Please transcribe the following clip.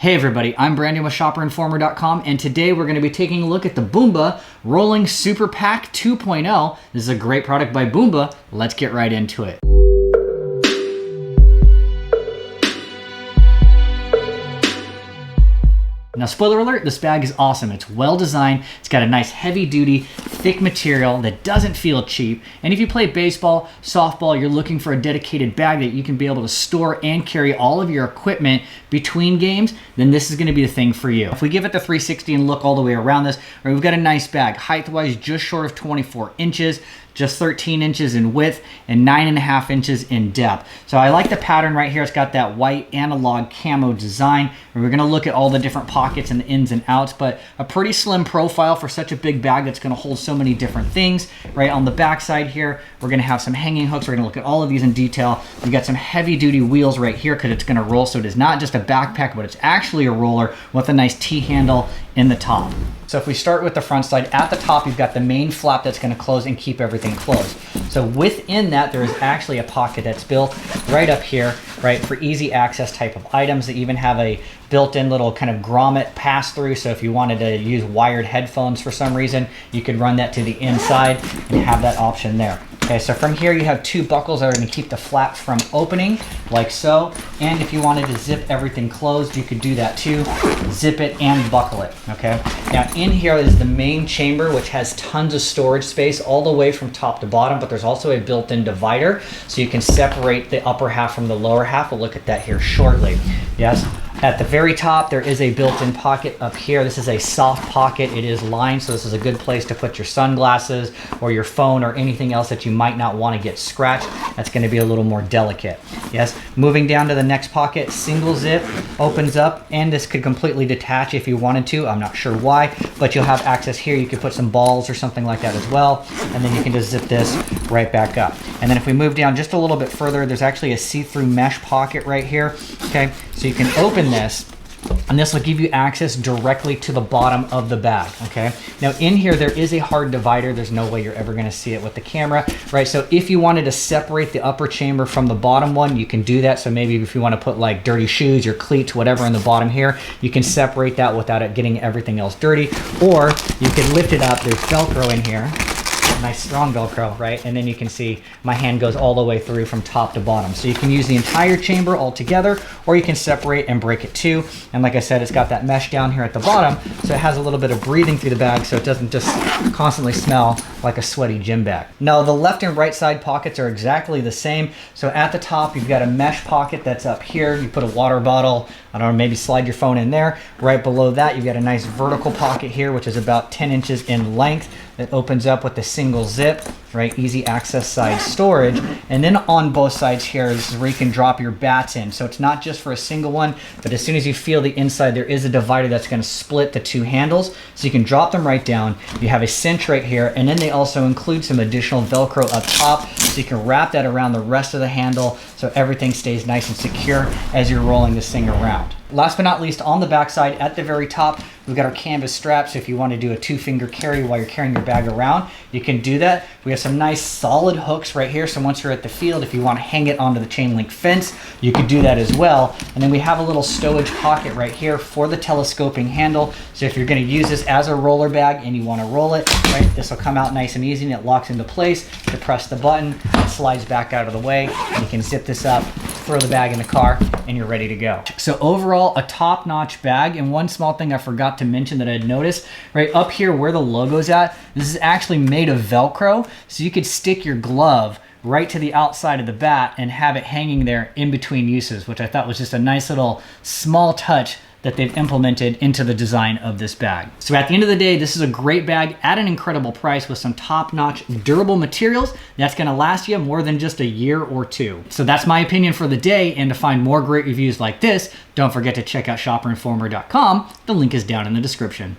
Hey everybody, I'm Brandon with ShopperInformer.com, and today we're going to be taking a look at the Boombah Rolling Superpack 2.0. This is a great product by Boombah. Let's get right into it. Now, spoiler alert, this bag is awesome. It's well designed. It's got a nice heavy duty, thick material that doesn't feel cheap. And if you play baseball, softball, you're looking for a dedicated bag that you can be able to store and carry all of your equipment between games, then this is gonna be the thing for you. If we give it the 360 and look all the way around this, right, we've got a nice bag. Height-wise, just short of 24 inches. Just 13 inches in width and 9.5 inches in depth. So I like the pattern right here. It's got that white analog camo design. And we're gonna look at all the different pockets and the ins and outs, but a pretty slim profile for such a big bag that's gonna hold so many different things. Right on the back side here, we're gonna have some hanging hooks. We're gonna look at all of these in detail. We got some heavy duty wheels right here because it's gonna roll. So it is not just a backpack, but it's actually a roller with a nice T-handle in the top. So if we start with the front side, at the top, you've got the main flap that's gonna close and keep everything closed. So within that, there is actually a pocket that's built right up here, right, for easy access type of items. They even have a built-in little kind of grommet pass-through. So if you wanted to use wired headphones for some reason, you could run that to the inside and have that option there. Okay, so from here you have two buckles that are going to keep the flap from opening, like so. And if you wanted to zip everything closed, you could do that too. Zip it and buckle it, okay? Now in here is the main chamber, which has tons of storage space all the way from top to bottom, but there's also a built-in divider, so you can separate the upper half from the lower half. We'll look at that here shortly, yes? At the very top, there is a built-in pocket up here. This is a soft pocket. It is lined, so this is a good place to put your sunglasses or your phone or anything else that you might not want to get scratched. That's going to be a little more delicate. Yes, moving down to the next pocket, single zip, opens up, and this could completely detach if you wanted to. I'm not sure why, but you'll have access here. You could put some balls or something like that as well, and then you can just zip this right back up. And then if we move down just a little bit further, there's actually a see-through mesh pocket right here, okay? So you can open this, and this will give you access directly to the bottom of the bag, okay? Now in here, there is a hard divider. There's no way you're ever gonna see it with the camera, right? So if you wanted to separate the upper chamber from the bottom one, you can do that. So maybe if you wanna put like dirty shoes, your cleats, whatever in the bottom here, you can separate that without it getting everything else dirty. Or you can lift it up, there's Velcro in here. Nice strong Velcro, right? And then you can see my hand goes all the way through from top to bottom. So you can use the entire chamber all together, or you can separate and break it too. And like I said, it's got that mesh down here at the bottom, so it has a little bit of breathing through the bag so it doesn't just constantly smell like a sweaty gym bag. Now the left and right side pockets are exactly the same. So at the top, you've got a mesh pocket that's up here. You put a water bottle, I don't know, maybe slide your phone in there. Right below that, you've got a nice vertical pocket here, which is about 10 inches in length. That opens up with a single zip, right? Easy access side storage. And then on both sides here, this is where you can drop your bats in. So it's not just for a single one, but as soon as you feel the inside, there is a divider that's gonna split the two handles. So you can drop them right down. You have a cinch right here, and then they also include some additional Velcro up top, so you can wrap that around the rest of the handle so everything stays nice and secure as you're rolling this thing around. Last but not least, on the back side, at the very top, we've got our canvas strap. So if you want to do a 2-finger carry while you're carrying your bag around, you can do that. We have some nice solid hooks right here. So once you're at the field, if you want to hang it onto the chain link fence, you could do that as well. And then we have a little stowage pocket right here for the telescoping handle. So if you're going to use this as a roller bag and you want to roll it, right, this will come out nice and easy, and it locks into place. You press the button, it slides back out of the way, and you can zip this up, throw the bag in the car, and you're ready to go. So overall, a top-notch bag. And one small thing I forgot to mention that I had noticed, right up here where the logo's at, this is actually made of Velcro, so you could stick your glove right to the outside of the bat and have it hanging there in between uses, which I thought was just a nice little small touch that they've implemented into the design of this bag. So at the end of the day, this is a great bag at an incredible price with some top-notch durable materials that's gonna last you more than just a year or two. So that's my opinion for the day, and to find more great reviews like this, don't forget to check out ShopperInformer.com. The link is down in the description.